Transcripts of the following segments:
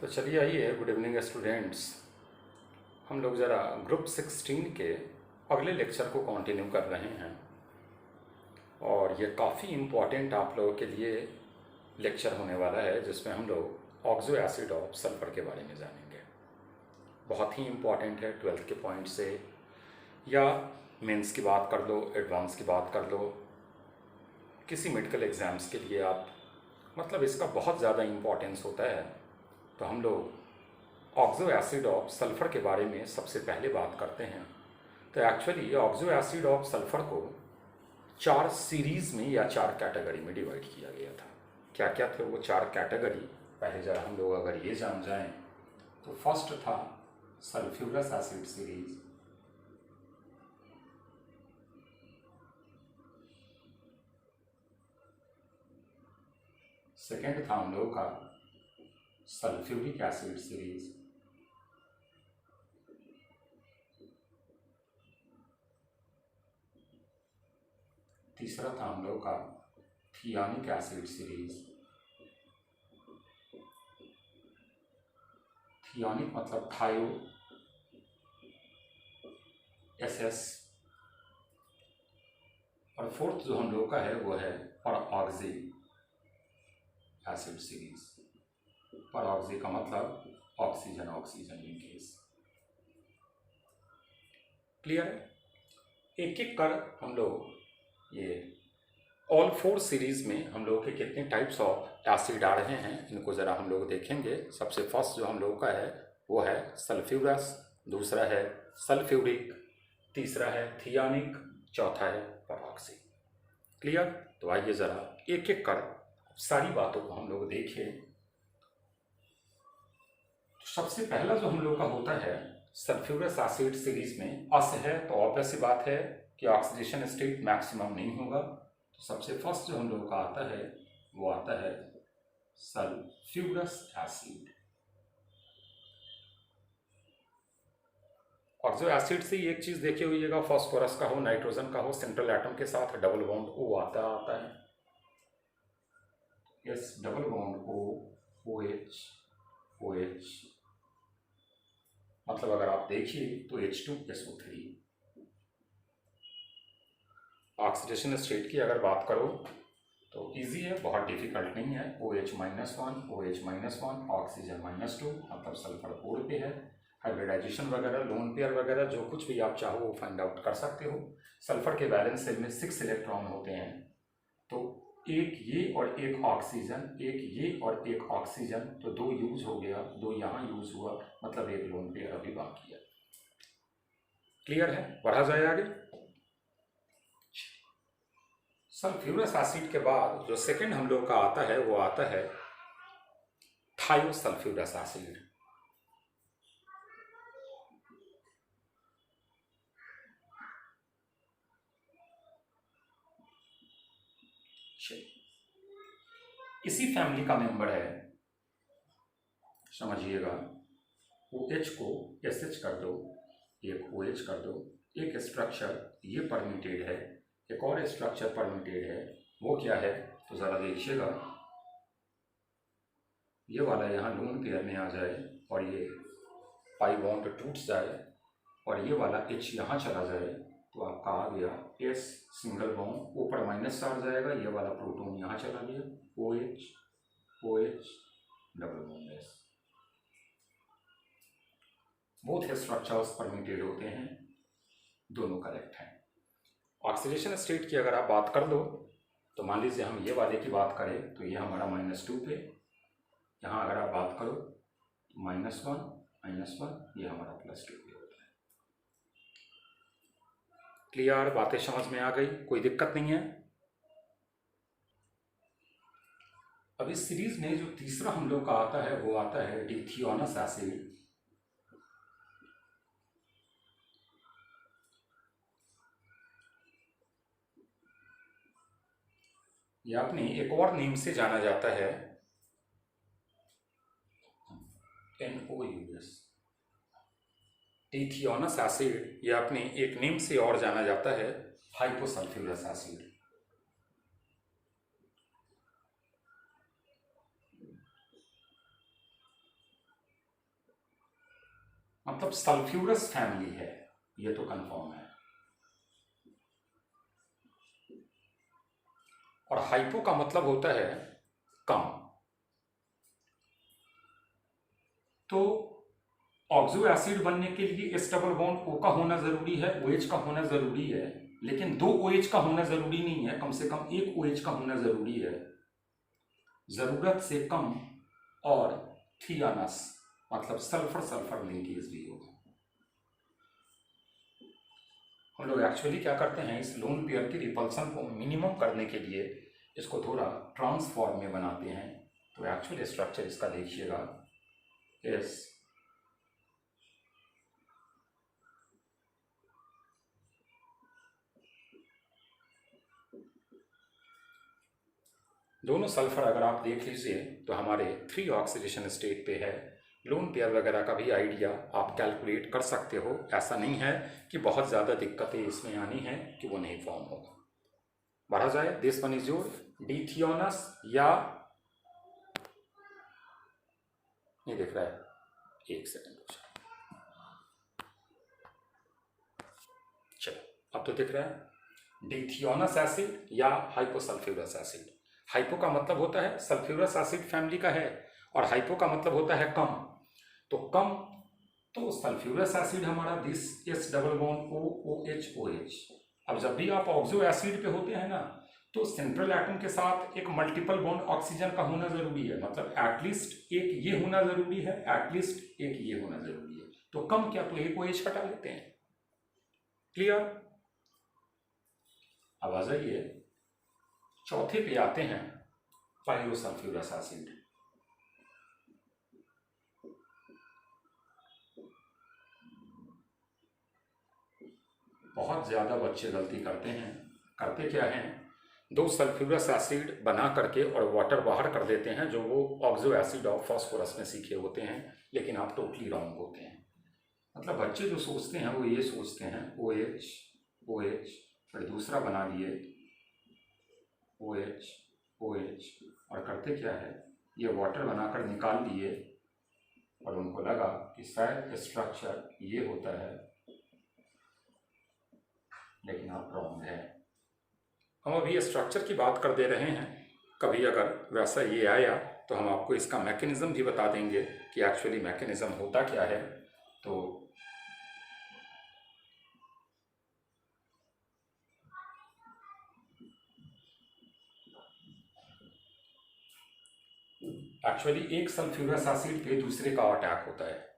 तो चलिए आइए, गुड इवनिंग स्टूडेंट्स। हम लोग ज़रा ग्रुप 16 के अगले लेक्चर को कंटिन्यू कर रहे हैं और ये काफ़ी इम्पॉर्टेंट आप लोगों के लिए लेक्चर होने वाला है, जिसमें हम लोग ऑक्सो एसिड ऑफ सल्फ़र के बारे में जानेंगे। बहुत ही इम्पॉर्टेंट है, 12th के पॉइंट से या मेंस की बात कर लो, एडवांस की बात कर लो, किसी मेडिकल एग्ज़ाम्स के लिए आप, मतलब इसका बहुत ज़्यादा इम्पोर्टेंस होता है। तो हम लोग ऑक्सो एसिड ऑफ सल्फ़र के बारे में सबसे पहले बात करते हैं। तो actually oxo acid of sulphur को 4 सीरीज़ में या 4 कैटेगरी में डिवाइड किया गया था। क्या क्या थे वो 4 कैटेगरी, पहले ज़रा हम लोग अगर ये जान जाएं तो फर्स्ट था सल्फ्यूरस एसिड सीरीज़, सेकेंड था हम लोग का सल्फ्यूरिक एसिड सीरीज़, तीसरा था हम लोग का थियानिक एसिड सीरीज़। थियानिक मतलब थायो SS। और फोर्थ जो हम लोग का है वो है परऑक्सी एसिड सीरीज। परऑक्सी का मतलब ऑक्सीजन ऑक्सीजन लिंकेज। क्लियर है? एक एक कर हम लोग ये ऑल 4 सीरीज में हम लोग के कितने टाइप्स ऑफ एसिड आ रहे हैं इनको ज़रा हम लोग देखेंगे। सबसे फर्स्ट जो हम लोग का है वो है सल्फ्यूरस, दूसरा है सल्फ्यूरिक, तीसरा है थियानिक, चौथा है परऑक्सी। क्लियर? तो आइए ज़रा एक एक कर सारी बातों को हम लोग देखें। तो सबसे पहला जो हम लोग का होता है सल्फ्यूरस एसिड सीरीज में अस है, तो ऑब्वियस सी बात है कि ऑक्सीडेशन स्टेट मैक्सिमम नहीं होगा। तो सबसे फर्स्ट जो हम लोग का आता है वो आता है सल्फ्यूरस एसिड। और जो एसिड से एक चीज देखे हुईगा, फास्फोरस का हो, नाइट्रोजन का हो, सेंट्रल एटम के साथ डबल बॉन्ड O आता है। Yes, double bond OH OH, मतलब अगर आप देखिए तो H2SO3। ऑक्सीडेशन स्टेट की अगर बात करो तो इजी है, बहुत डिफिकल्ट नहीं है। OH-1 ऑक्सीजन -2, मतलब सल्फर 4 पे है। हाइब्रिडाइजेशन वगैरह, लोन पेयर वगैरह जो कुछ भी आप चाहो वो फाइंड आउट कर सकते हो। सल्फर के वैलेंस शेल में 6 इलेक्ट्रॉन होते हैं, तो एक ये और एक ऑक्सीजन, एक ये और एक ऑक्सीजन, तो 2 यूज हो गया, 2 यहाँ यूज हुआ, मतलब एक लोन पेयर अभी बाकी है। क्लियर है? बढ़ा जाए आगे। सल्फ्यूरस एसिड के बाद जो सेकंड हम लोग का आता है वो आता है थायोसल्फ्यूरस एसिड। इसी फैमिली का मेंबर है, समझिएगा। OH को SH कर दो, एक OH कर दो, एक स्ट्रक्चर ये परमिटेड है, एक और स्ट्रक्चर परमिटेड है। वो क्या है तो ज़रा देखिएगा, ये वाला यहाँ लोन पेयर में आ जाए और ये पाई बॉन्ड टूट जाए और ये वाला H यहाँ चला जाए, तो आपका आ गया S सिंगल बॉन्ड, ऊपर माइनस आ जाएगा, ये वाला प्रोटॉन यहाँ चला गया, OH double bond S। Both structures permitted होते हैं, दोनों करेक्ट हैं। ऑक्सीडेशन स्टेट की अगर आप बात कर लो तो मान लीजिए हम ये वाले की बात करें तो ये हमारा -2 पे, यहाँ अगर आप बात करो तो -1 ये हमारा +2 पे होता है। क्लियर? बातें समझ में आ गई? कोई दिक्कत नहीं है? अब इस सीरीज में जो तीसरा हम लोग का आता है वो आता है डिथियोनस एसिड। ये अपने एक और नेम से जाना जाता है NOUS। डिथियोनस एसिड ये अपने एक नेम से और जाना जाता है हाइपोसल्फ्यूरस एसिड। मतलब सल्फ्यूरस फैमिली है, ये तो कंफर्म है। और हाइपो का मतलब होता है कम। तो ऑक्सो एसिड बनने के लिए एस डबल बॉन्ड ओ का होना जरूरी है, OH का होना जरूरी है, लेकिन 2 OH का होना जरूरी नहीं है, कम से कम 1 OH का होना जरूरी है, जरूरत से कम। और थियानस मतलब सल्फर सल्फर लिंकेज भी होगा। हम लोग एक्चुअली क्या करते हैं, इस लोन पेयर की रिपल्सन को मिनिमम करने के लिए इसको थोड़ा ट्रांसफॉर्म में बनाते हैं। तो एक्चुअल स्ट्रक्चर इसका देखिएगा, एस दोनों सल्फर अगर आप देख लीजिए तो हमारे 3 ऑक्सीडेशन स्टेट पे है। लोन पेयर वगैरह का भी आइडिया आप कैलकुलेट कर सकते हो, ऐसा नहीं है कि बहुत ज़्यादा दिक्कतें इसमें आनी है कि वो नहीं फॉर्म होगा। बढ़ा जाए, दिस वन इज योर डिथियोनस, या नहीं दिख रहा है, एक सेकंड हो जाए, चलो अब तो दिख रहा है। डिथियोनस एसिड या हाइपोसल्फ्यूरस एसिड। हाइपो का मतलब होता है सल्फ्यूरस एसिड फैमिली का है, और हाइपो का मतलब होता है कम। तो कम, तो सल्फ्यूरस एसिड हमारा this S double bond OH। अब जब भी आप ऑक्सो एसिड पे होते हैं ना, तो सेंट्रल एटम के साथ एक मल्टीपल बॉन्ड ऑक्सीजन का होना जरूरी है, मतलब एटलीस्ट एक ये होना जरूरी है, एटलीस्ट एक ये होना जरूरी है। तो कम क्या, तो एक OH हटा लेते हैं। क्लियर? अब आ जाइए चौथे पे आते हैं, पायरोसल्फ्यूरस एसिड। बहुत ज़्यादा बच्चे गलती करते हैं। करते क्या हैं, 2 सल्फ्यूरस एसिड बना करके और वाटर बाहर कर देते हैं, जो वो ऑक्सो एसिड ऑफ फास्फोरस में सीखे होते हैं, लेकिन आप टोटली रॉन्ग होते हैं। मतलब बच्चे जो सोचते हैं वो ये सोचते हैं OH, फिर दूसरा बना लिए OH, और करते क्या है, ये वाटर बनाकर निकाल दिए और उनको लगा कि शायद स्ट्रक्चर ये होता है, लेकिन आप रॉन्ग है। हम अभी स्ट्रक्चर की बात कर दे रहे हैं, कभी अगर वैसा ये आया तो हम आपको इसका मैकेनिज्म भी बता देंगे कि एक्चुअली मैकेनिज्म होता क्या है। तो एक्चुअली एक सल्फ्यूरस एसिड पे दूसरे का अटैक होता है,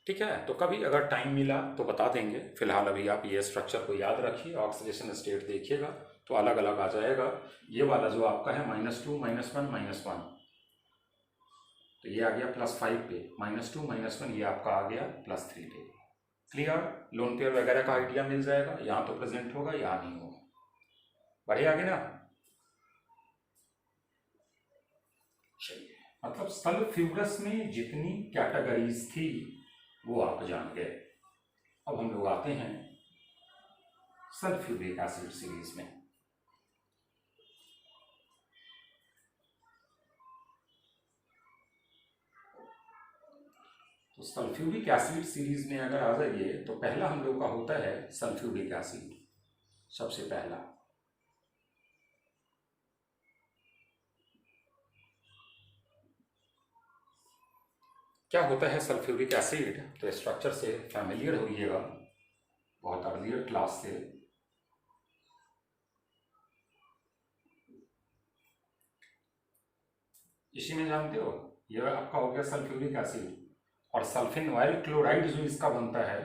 ठीक है। तो कभी अगर टाइम मिला तो बता देंगे, फिलहाल अभी आप ये स्ट्रक्चर को याद रखिए, ऑक्सीडेशन स्टेट देखिएगा तो अलग अलग आ जाएगा। ये वाला जो आपका है -2 -1 -1, तो ये आ गया +5 पे, -2 -1 ये आपका आ गया +3 पे। क्लियर? लोन पेयर वगैरह का आइडिया मिल जाएगा, यहाँ तो प्रेजेंट होगा, यहाँ नहीं होगा। बढ़े आगे ना। चलिए, मतलब सल्फ्यूरस में जितनी कैटेगरीज थी वो आप जान गए। अब हम लोग आते हैं सल्फ्यूरिक एसिड सीरीज में। तो सल्फ्यूरिक एसिड सीरीज में अगर आ जाइए तो पहला हम लोग का होता है सल्फ्यूरिक एसिड, सबसे पहला। क्या होता है सल्फ्यूरिक एसिड, तो स्ट्रक्चर से फैमिलियर होइएगा बहुत अर्लियर क्लास से। इसी में जानते हो, यह आपका हो गया सल्फ्यूरिक एसिड, और सल्फेनॉयल क्लोराइड जो इसका बनता है,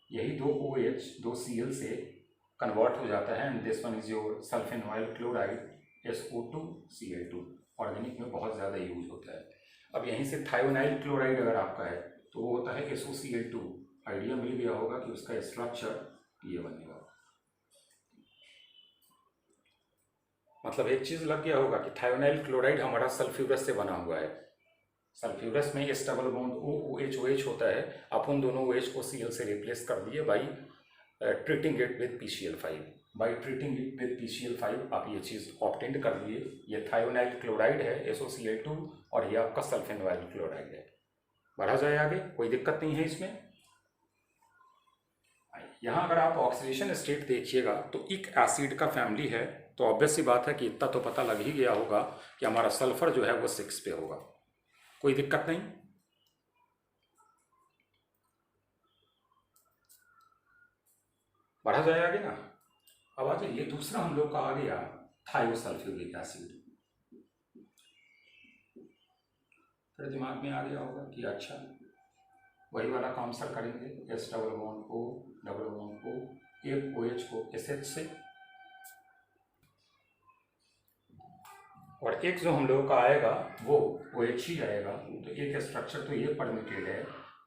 यही 2 OH 2 Cl से कन्वर्ट हो जाता है, and this one is your sulphonyl chloride SO2Cl2। Organic में बहुत ज़्यादा यूज होता है। अब यहीं से थायोनाइल क्लोराइड अगर आपका है तो वो होता है SOCl2। आइडिया मिल गया होगा कि उसका स्ट्रक्चर ये बनेगा। मतलब एक चीज़ लग गया होगा कि थायोनाइल क्लोराइड हमारा सल्फ्यूरस से बना हुआ है। सल्फ्यूरस में एस डबल बॉन्ड OH होता है, अपन दोनों OH को Cl से रिप्लेस कर दिए by treating it with PCl5। By treating it with PCl5 आप ये चीज़ ऑब्टेन कर लिए। ये थायोनाइल क्लोराइड है SOCl2 और ये आपका सल्फेनोइल क्लोराइड है। बढ़ा जाए आगे, कोई दिक्कत नहीं है इसमें। यहाँ अगर आप ऑक्सीडेशन स्टेट देखिएगा तो एक एसिड का फैमिली है, तो ऑब्वियस सी बात है कि इतना तो पता लग ही गया होगा कि हमारा सल्फर जो है वो 6 पे होगा। कोई दिक्कत नहीं। बढ़ा जाए आगे ना। अब आ जाइए, दूसरा हम लोग का आ गया थायोसल्फ्यूरिक एसिड। फिर दिमाग में आ गया होगा कि अच्छा वही वाला काम सर करेंगे, S double bond O double bond O, एक OH को SH से, और एक जो हम लोगों का आएगा वो OH ही आएगा। तो एक स्ट्रक्चर तो ये परमिटेड है।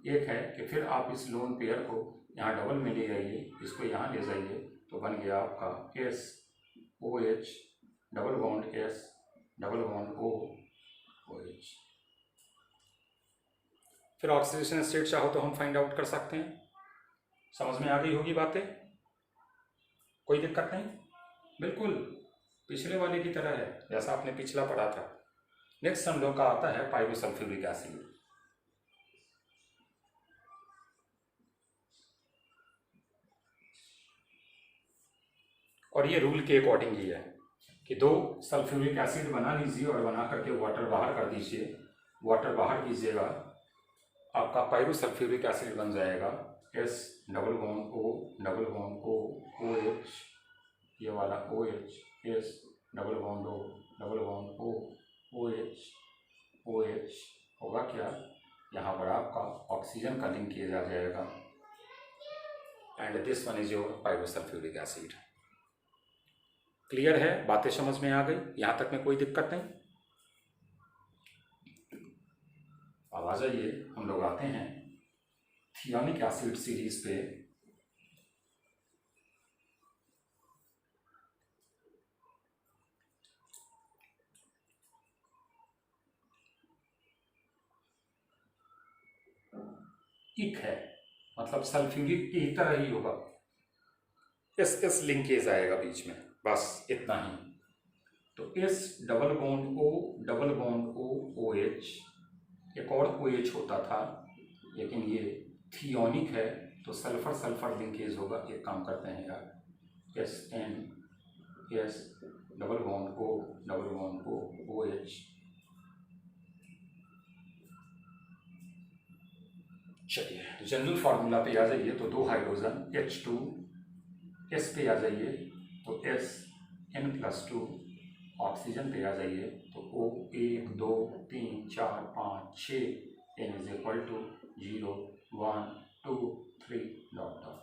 एक है कि फिर आप इस लोन पेयर को यहाँ डबल में ले जाइए, इसको यहाँ ले जाइए, तो बन गया आपका SOH double bond S double bond O OH। फिर ऑक्सीडेशन स्टेट चाहो तो हम फाइंड आउट कर सकते हैं। समझ में आ गई होगी बातें, कोई दिक्कत नहीं, बिल्कुल पिछले वाले की तरह है जैसा आपने पिछला पढ़ा था। नेक्स्ट हम लोग का आता है पायरोसल्फ्यूरिक एसिड। और ये रूल के अकॉर्डिंग ही है कि 2 सल्फ्यूरिक एसिड बना लीजिए और बना करके वाटर बाहर कर दीजिए। वाटर बाहर कीजिएगा, आपका पायरोसल्फ्यूरिक एसिड बन जाएगा S double bond O double bond O OH, ये वाला OH S double bond O double bond O OH OH होगा क्या, यहाँ पर आपका ऑक्सीजन का लिंक किया जा जाएगा and this one is your pyrosulphuric acid. Clear है, बातें समझ में आ गई, यहाँ तक में कोई दिक्कत नहीं। अब आ जाइए, हम लोग आते हैं थियोनिक एसिड सीरीज पे। इक है मतलब सल्फ्यूरिक की तरह ही होगा, S लिंकेज आएगा बीच में, बस इतना ही। तो S double bond O double bond O OH, एक और OH होता था लेकिन ये थियोनिक है तो सल्फर सल्फर लिंकेज होगा। एक काम करते हैं यार, SN S double bond O double bond O OH। चलिए जनरल फार्मूला पे आ जाइए, तो 2 हाइड्रोजन H2 S पे आ जाइए तो SN+2, ऑक्सीजन पे आ जाइए तो O 1 2 3 4 5 6 N is equal to 0 1 2 3 dot dot.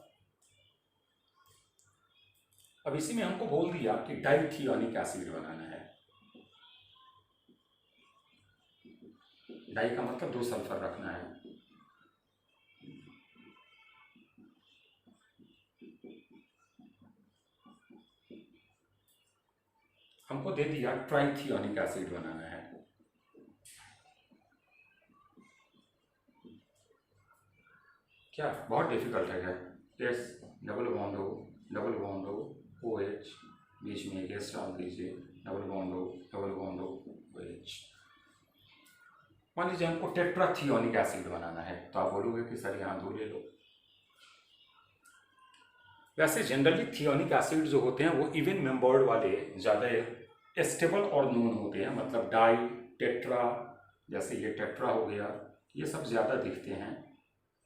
अब इसी में हमको बोल दिया कि डाइथियोनिक एसिड बनाना है। डाई का मतलब 2 सल्फर रखना है। हमको दे दिया ट्राइथियोनिक एसिड बनाना है। क्या बहुत डिफिकल्ट है क्या? S double bond O double bond O OH, बीच में एक S डाल दीजिए, double bond O double bond O OH। मान लीजिए हमको टेट्राथियोनिक एसिड बनाना है, तो आप बोलोगे कि सर यहाँ 2 ले लो। वैसे जनरली थियोनिक एसिड जो होते हैं वो इवन मेंबर्ड वाले ज़्यादा स्टेबल और नोन होते हैं, मतलब डाई टेट्रा, जैसे ये टेट्रा हो गया, ये सब ज़्यादा दिखते हैं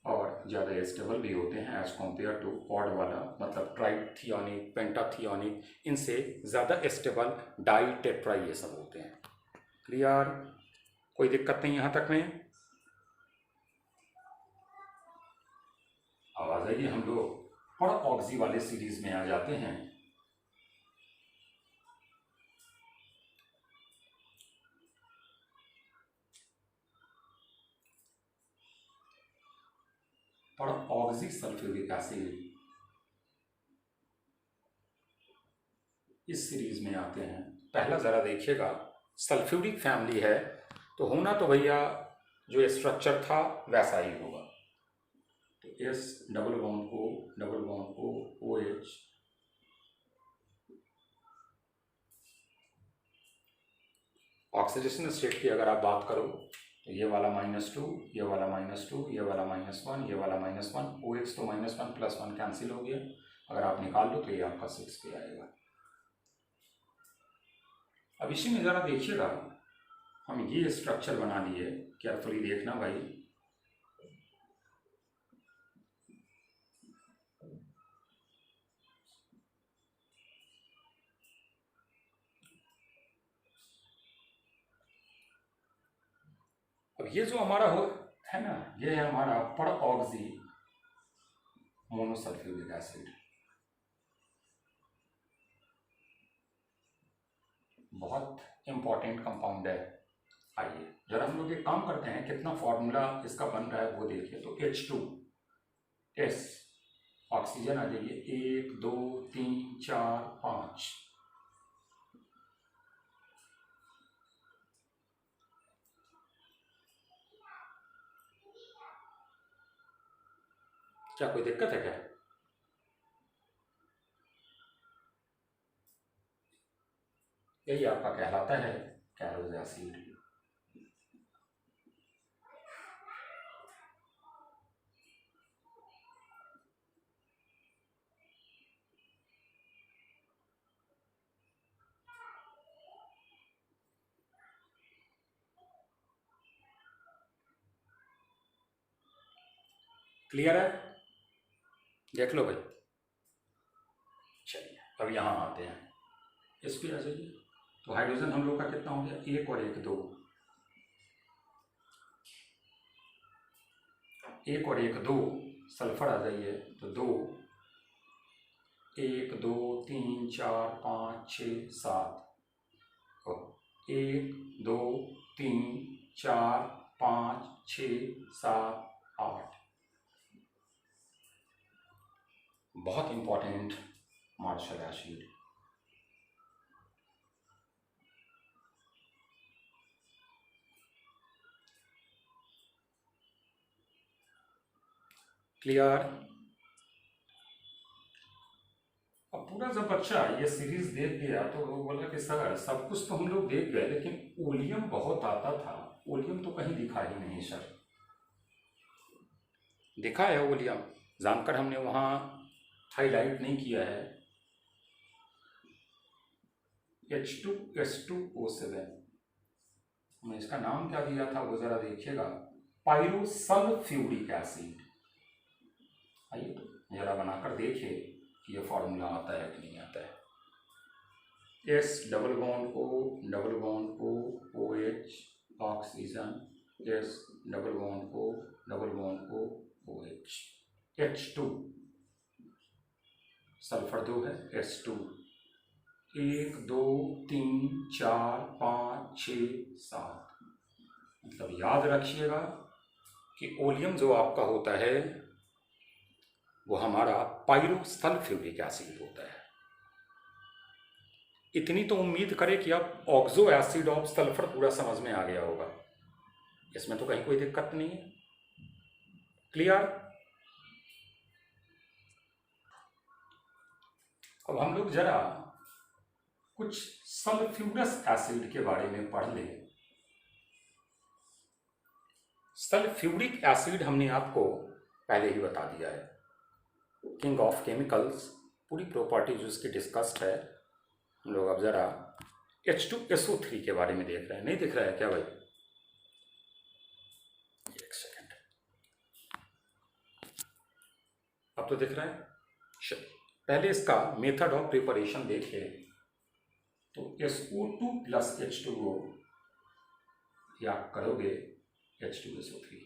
और ज़्यादा स्टेबल भी होते हैं एज कम्पेयर टू ऑड वाला, मतलब ट्राइथियोनिक पेंटाथियोनिक, इनसे ज़्यादा स्टेबल डाई टेट्रा ये सब होते हैं। क्लियर, कोई दिक्कत नहीं यहाँ तक में। अब आ जाइए हम लोग और ऑक्सी वाले सीरीज में आ जाते हैं। और ऑक्सी सल्फ्यूरिक एसिड इस सीरीज में आते हैं। पहला जरा देखिएगा, सल्फ्यूरिक फैमिली है तो होना तो भैया जो स्ट्रक्चर था वैसा ही होगा। तो S double bond O double bond O OH, oxidation state की अगर आप बात करो तो ये वाला -2, ये वाला -2, ये वाला -1, ये वाला -1, OH तो -1 + 1 कैंसिल हो गया। अगर आप निकाल लो तो ये आपका 6 पे आएगा। अब इसी में ज़रा देखिएगा, हम ये स्ट्रक्चर बना लिए, केयरफुली देखना भाई। अब ये जो हमारा है ना, ये है हमारा परऑक्सी मोनोसल्फ्यूरिक एसिड। बहुत इंपॉर्टेंट कंपाउंड है। आइए जरा हम लोग एक काम करते हैं, कितना फॉर्मूला इसका बन रहा है वो देखिए। तो H2S, ऑक्सीजन आ जाइए, 1 2 3 4 5। क्या कोई दिक्कत है क्या? यही आपका कहलाता है कैरोज एसिड। क्लियर है? देख लो भाई। चलिए अब यहाँ आते हैं, इस पे आ जाइए। तो हाइड्रोजन हम लोग का कितना हो गया? 1 और 1 2, 1 और 1 2। सल्फर आ जाइए, तो 2, 1 2 3 4 5 6 7, 1 2 3 4 5 6 7 8। बहुत इंपॉर्टेंट मार्शल एसिड। क्लियर? अब पूरा जब बच्चा ये सीरीज देख गया तो वो बोला कि सर सब कुछ तो हम लोग देख गए, लेकिन ओलियम बहुत आता था, ओलियम तो कहीं दिखा ही नहीं सर। दिखा है ओलियम, जानकर हमने वहाँ हाईलाइट नहीं किया है। H2S2O7, हमने इसका नाम क्या दिया था वो जरा देखिएगा, पायरोसल्फ्यूरिक एसिड। आइए तो जरा बनाकर देखिए कि ये फॉर्मूला आता है कि नहीं आता है। S double bond O OH oxygen, S double bond O OH, H2 sulphur 2 है, S2, 1 2 3 4 5 6 7। मतलब याद रखिएगा कि ओलियम जो आपका होता है वो हमारा पायरोसल्फ्यूरिक एसिड होता है। इतनी तो उम्मीद करें कि अब ऑक्सो एसिड ऑफ सल्फर पूरा समझ में आ गया होगा, इसमें तो कहीं कोई दिक्कत नहीं है। क्लियर? अब हम लोग जरा कुछ सल्फ्यूरस एसिड के बारे में पढ़ लें। सल्फ्यूरिक एसिड हमने आपको पहले ही बता दिया है, किंग ऑफ केमिकल्स, पूरी प्रॉपर्टीज उसकी डिस्कस्ड है। हम लोग अब जरा H2SO3 के बारे में देख रहे हैं। नहीं दिख रहा है क्या भाई? एक सेकेंड, अब तो दिख रहा है। चलिए पहले इसका मेथड ऑफ प्रिपरेशन देखिए। तो SO2 + H2O या करोगे H2SO3।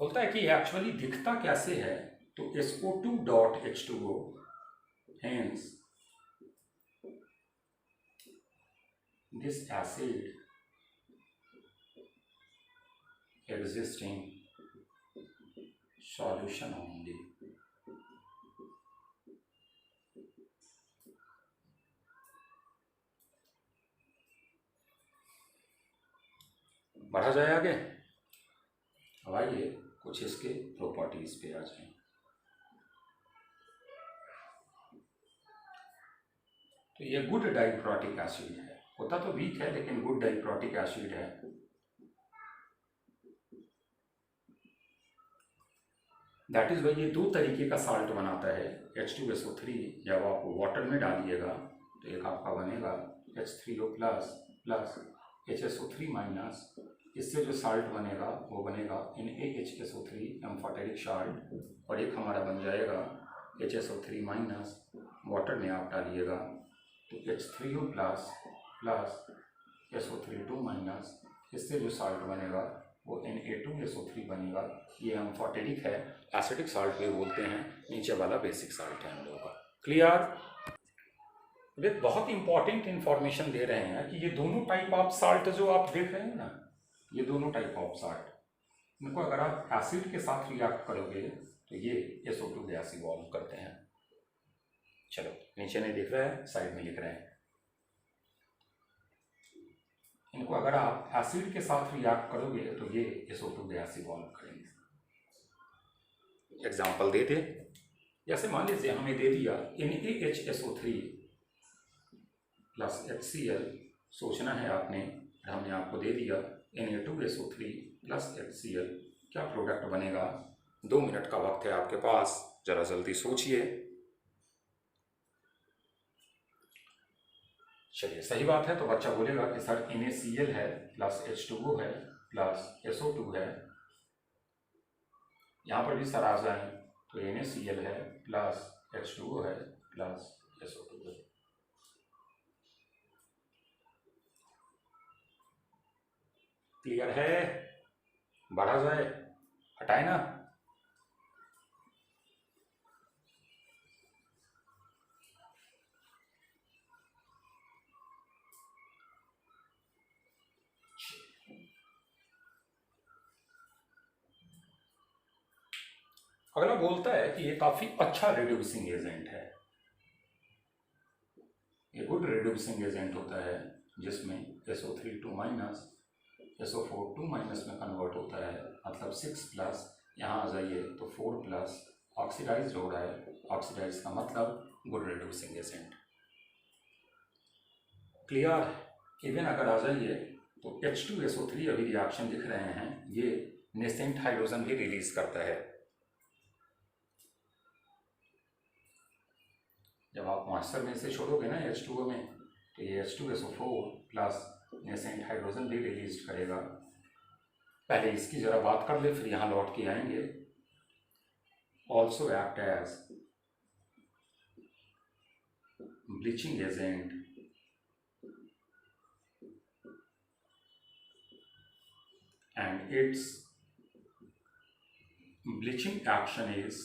बोलता है कि एक्चुअली दिखता कैसे है। तो SO2.H2O, hence this acid exists in solution only। बढ़ा जाए आगे। अब आइए कुछ इसके प्रॉपर्टीज पे आ जाएं। तो ये गुड डाइप्रोटिक एसिड है, होता तो वीक है लेकिन गुड डाइप्रोटिक एसिड है। दैट इज वाई ये दो तरीके का साल्ट बनाता है। H2SO3 जब आप वाटर में डालिएगा तो एक आपका बनेगा H3O प्लस HSO3 माइनस, इससे जो साल्ट बनेगा वो बनेगा NaHSO3 एम्फोटेरिक साल्ट, और एक हमारा बन जाएगा HSO3 माइनस, वाटर में आप डालिएगा तो H3O प्लस SO3 माइनस, इससे जो साल्ट बनेगा वो Na2SO3 बनेगा। ये एम्फोटेरिक है, एसिडिक साल्ट भी बोलते हैं, नीचे वाला बेसिक साल्ट है हम लोगों का। क्लियर? वे बहुत इंपॉर्टेंट इंफॉर्मेशन दे रहे हैं कि ये दोनों टाइप ऑफ साल्ट जो आप देख रहे हैं ना, ये दोनों टाइप ऑफ साल्ट, इनको अगर आप एसिड के साथ रिएक्ट करोगे तो ये SO2 गैस इवॉल्व करते हैं। चलो नीचे नहीं दिख रहा है, साइड में लिख रहे हैं। इनको अगर आप एसिड के साथ रिएक्ट करोगे तो ये SO2 गैस इवॉल्व करेंगे। एग्जाम्पल दे दे, जैसे मान लीजिए हमें दे दिया NaHSO3 प्लस HCl, सोचना है आपने, हमने आपको दे दिया Na2SO3 प्लस HCl, क्या प्रोडक्ट बनेगा? 2 मिनट का वक्त है आपके पास, जरा जल्दी सोचिए। चलिए सही बात है तो बच्चा बोलेगा कि सर NaCl है प्लस H2O है प्लस SO2 है, यहाँ पर भी सर आ जाए तो NaCl है प्लस H2O है प्लस SO2 है। क्लियर है? बढ़ा जाए, हटाए ना? अगला बोलता है कि ये काफी अच्छा रिड्यूसिंग एजेंट है, ये गुड रिड्यूसिंग एजेंट होता है, जिसमें SO3 माइनस SO4 माइनस में कन्वर्ट होता है, मतलब 6 प्लस, यहाँ आ जाइए तो 4 प्लस ऑक्सीडाइज हो रहा है, ऑक्सीडाइज का मतलब good reducing agent. Clear? Even अगर आ जाइए तो H2SO3 अभी रिएक्शन दिख रहे हैं, ये नेसेंट हाइड्रोजन भी रिलीज करता है। जब आप मॉइस्चर में से छोड़ोगे ना H2O में, तो ये H2SO4 प्लस नेसेंट हाइड्रोजन भी रिलीज करेगा। पहले इसकी जरा बात कर ले, फिर यहाँ लौट के आएंगे। Also act as bleaching agent and its bleaching action is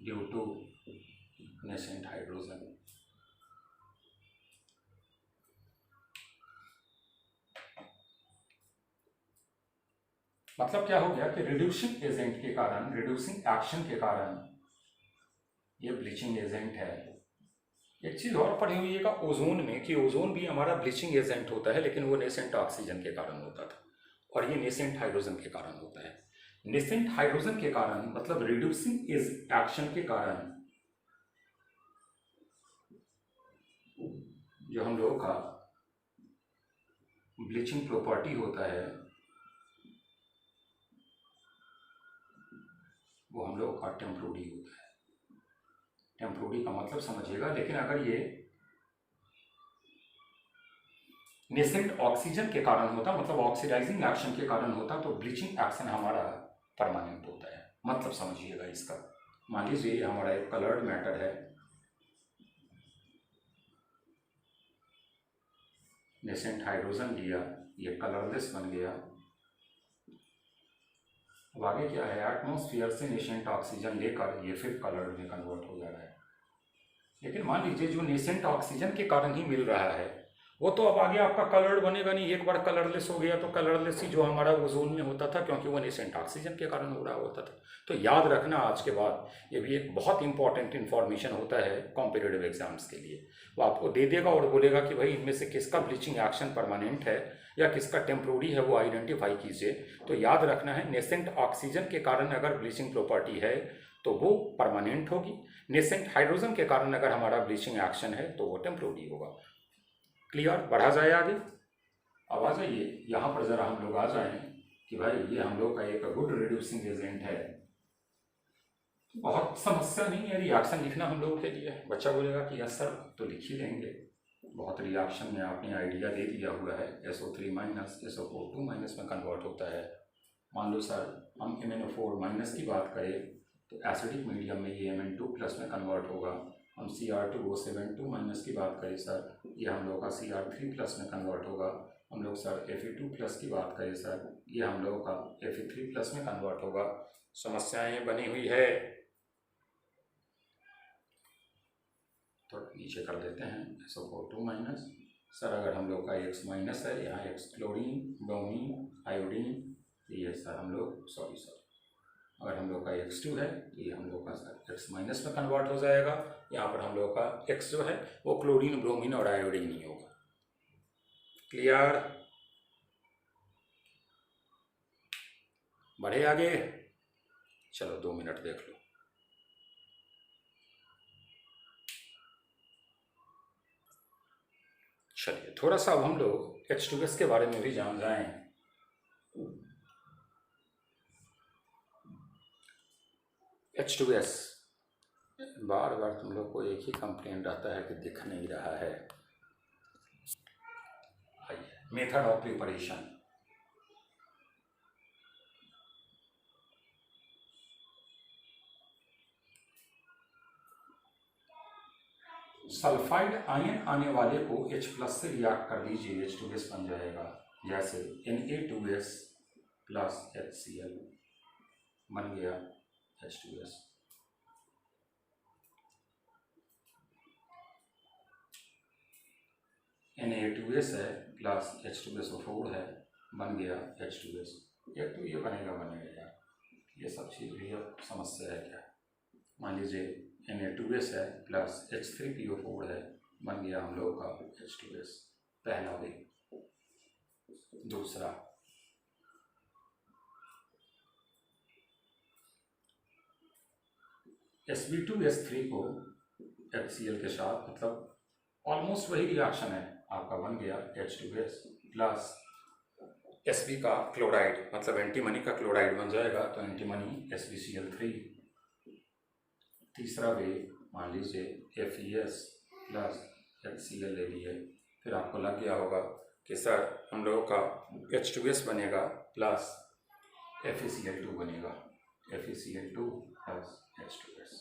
due to nascent hydrogen. मतलब क्या हो गया कि रिड्यूसिंग एजेंट के कारण, रिड्यूसिंग एक्शन के कारण ये ब्लीचिंग एजेंट है। एक चीज और पढ़ी हुई है ओजोन में, कि ओजोन भी हमारा ब्लीचिंग एजेंट होता है, लेकिन वो नेसेंट ऑक्सीजन के कारण होता था, और ये नेसेंट हाइड्रोजन के कारण होता है। नेसेंट हाइड्रोजन के कारण मतलब रिड्यूसिंग एक्शन के कारण जो हम लोगों का ब्लीचिंग प्रॉपर्टी होता है वो हम लोगों का टेम्परोरी होता है। टेम्परोरी का मतलब समझिएगा, लेकिन अगर ये नेसेंट ऑक्सीजन के कारण होता, मतलब ऑक्सीडाइजिंग एक्शन के कारण होता, तो ब्लीचिंग एक्शन हमारा परमानेंट होता है। मतलब समझिएगा इसका। मान लीजिए हमारा एक कलर्ड मैटर है, नेसेंट हाइड्रोजन लिया, ये कलरलेस बन गया। अब आगे क्या है, एटमॉस्फेयर से नेसेंट ऑक्सीजन लेकर ये फिर कलर्ड में कन्वर्ट हो जा रहा है। लेकिन मान लीजिए जो नेसेंट ऑक्सीजन के कारण ही मिल रहा है वो तो अब आगे आपका कलर्ड बनेगा नहीं, एक बार कलरलेस हो गया तो कलरलेस ही जो हमारा ओजोन में होता था, क्योंकि वो नेसेंट ऑक्सीजन के कारण हो रहा होता था। तो याद रखना आज के बाद, ये भी एक बहुत इंपॉर्टेंट इन्फॉर्मेशन होता है कॉम्पिटिटिव एग्जाम्स के लिए। वो आपको दे देगा और बोलेगा कि भाई इनमें से किसका ब्लीचिंग एक्शन परमानेंट है या किसका टेम्प्रोरी है, वो आइडेंटिफाई कीजिए। तो याद रखना है, नेसेंट ऑक्सीजन के कारण अगर ब्लीचिंग प्रॉपर्टी है तो वो परमानेंट होगी, नेसेंट हाइड्रोजन के कारण अगर हमारा ब्लीचिंग एक्शन है तो वो टेम्प्रोरी होगा। क्लियर? बढ़ा जाए आगे। अब आ जाइए यहाँ पर ज़रा हम लोग आ जाएं कि भाई ये हम लोग का एक गुड रिड्यूसिंग एजेंट है। बहुत समस्या नहीं है रिएक्शन लिखना हम लोगों के लिए। बच्चा बोलेगा कि यस सर, तो लिख ही लेंगे। बहुत रिएक्शन में आपने आइडिया दे दिया हुआ है। SO3 माइनस SO4 माइनस में कन्वर्ट होता है। मान लो सर हम MnO4 माइनस की बात करें तो एसिडिक मीडियम में ये Mn2 प्लस में कन्वर्ट होगा। हम Cr2O7 माइनस की बात करें सर, ये हम लोग का Cr3 प्लस में कन्वर्ट होगा। हम लोग सर Fe2 प्लस की बात करें सर, ये हम लोग का Fe3 प्लस में कन्वर्ट होगा। समस्याएं बनी हुई है तो नीचे कर देते हैं SO4 माइनस। सर अगर हम लोग का X माइनस है, यहाँ X क्लोरीन, ब्रोमीन, आयोडीन, ये सर हम लोग सॉरी अगर हम लोग का X2 है तो ये हम लोग का सर X माइनस में कन्वर्ट हो जाएगा। यहाँ पर हम लोग का X जो है वो क्लोरीन, ब्रोमीन और आयोडीन ही होगा। क्लियर? बढ़े आगे। चलो 2 मिनट देख लो। चलिए थोड़ा सा अब हम लोग H2S के बारे में भी जान जाएं। H2S, बार बार तुम लोग को एक ही कंप्लेंट आता है कि दिख नहीं रहा है। Method of preparation. Sulphide ion आने वाले को H प्लस से रिएक्ट कर दीजिए, H2S बन जाएगा। जैसे Na2S प्लस HCl बन गया H2S। Na2S है प्लस H2SO4 है, बन गया H2S। एक तो ये बनेगा यार, ये सब चीज़ भी अब समस्या है क्या। मान लीजिए Na2S है प्लस H3PO4 है, बन गया हम लोग का H2S। पहला भी। दूसरा Sb2S3 को HCl के साथ, मतलब ऑलमोस्ट वही रिएक्शन है आपका, बन गया H2S प्लस Sb का क्लोराइड, मतलब एंटीमनी का क्लोराइड बन जाएगा तो एंटीमनी SbCl3। तीसरा वे मान लीजिए FeS प्लस HCl ले लिए। फिर आपको लग गया होगा कि सर हम लोगों का H2S बनेगा प्लस FeCl2 बनेगा, FeCl2 प्लस H2S।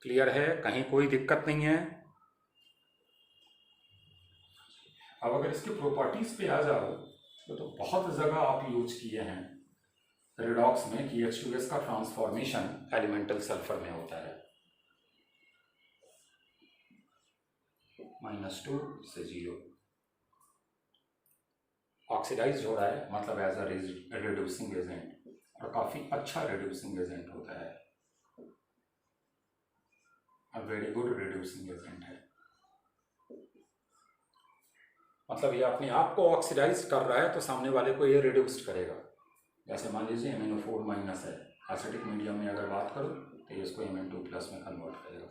क्लियर है? कहीं कोई दिक्कत नहीं है? अब अगर इसके प्रॉपर्टीज पे आ जाओ तो बहुत जगह आप यूज किए हैं रिडॉक्स में कि H2S का ट्रांसफॉर्मेशन एलिमेंटल सल्फर में होता है, -2 से 0। ऑक्सीडाइज हो रहा है, मतलब एज अ रिड्यूसिंग एजेंट, और काफ़ी अच्छा रिड्यूसिंग एजेंट होता है, वेरी गुड रिड्यूसिंग एजेंट है। मतलब ये अपने आप को ऑक्सीडाइज कर रहा है तो सामने वाले को ये रिड्यूस्ड करेगा। जैसे मान लीजिए MnO4 माइनस है, एसिडिक मीडियम में अगर बात करो तो ये इसको Mn2 प्लस में कन्वर्ट करेगा।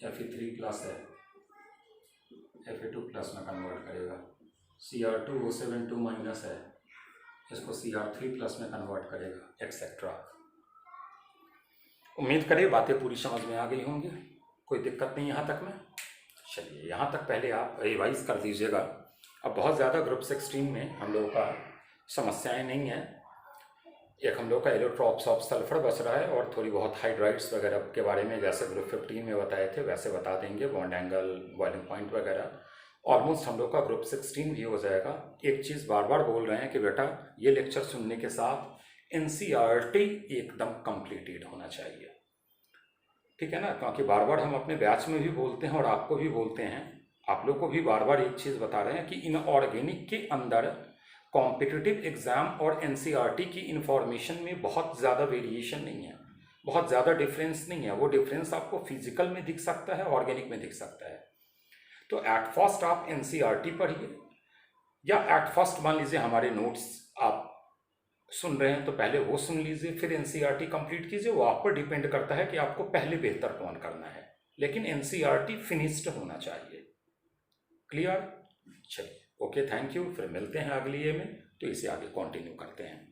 Fe3 प्लस है, Fe2 प्लस में कन्वर्ट करेगा। Cr2O7 माइनस है, इसको Cr3 प्लस में कन्वर्ट करेगा, एक्सेट्रा। उम्मीद करें बातें पूरी समझ में आ गई होंगी, कोई दिक्कत नहीं यहाँ तक में। चलिए यहाँ तक पहले आप रिवाइज कर दीजिएगा। अब बहुत ज़्यादा ग्रुप 16 में हम लोगों का समस्याएं नहीं हैं। एक हम लोग का एलोट्रॉप्स ऑफ सल्फर बच रहा है और थोड़ी बहुत हाइड्राइड्स वगैरह के बारे में जैसे ग्रुप 15 में बताए थे वैसे बता देंगे, बॉन्ड एंगल, बॉइलिंग पॉइंट वगैरह। ऑलमोस्ट हम लोग का ग्रुप 16 भी हो जाएगा। एक चीज़ बार बार बोल रहे हैं कि बेटा ये लेक्चर सुनने के साथ एनसीईआरटी एकदम कंप्लीटेड होना चाहिए। ठीक है ना, क्योंकि बार बार हम अपने बैच में भी बोलते हैं और आपको भी बोलते हैं, आप लोग को भी बार बार एक चीज़ बता रहे हैं कि इनऑर्गेनिक के अंदर कॉम्पिटिटिव एग्ज़ाम और एनसीईआरटी की इंफॉर्मेशन में बहुत ज़्यादा वेरिएशन नहीं है, बहुत ज़्यादा डिफरेंस नहीं है। वो डिफरेंस आपको फिजिकल में दिख सकता है, ऑर्गेनिक में दिख सकता है। तो एट फर्स्ट आप एनसीईआरटी पढ़िए, या एट फर्स्ट मान लीजिए हमारे नोट्स आप सुन रहे हैं तो पहले वो सुन लीजिए, फिर एनसीईआरटी कंप्लीट कीजिए। वो आप पर डिपेंड करता है कि आपको पहले बेहतर कौन करना है, लेकिन एनसीईआरटी फिनिश्ड होना चाहिए। क्लियर? चलिए, ओके, थैंक यू। फिर मिलते हैं अगली ये में, तो इसे आगे कंटिन्यू करते हैं।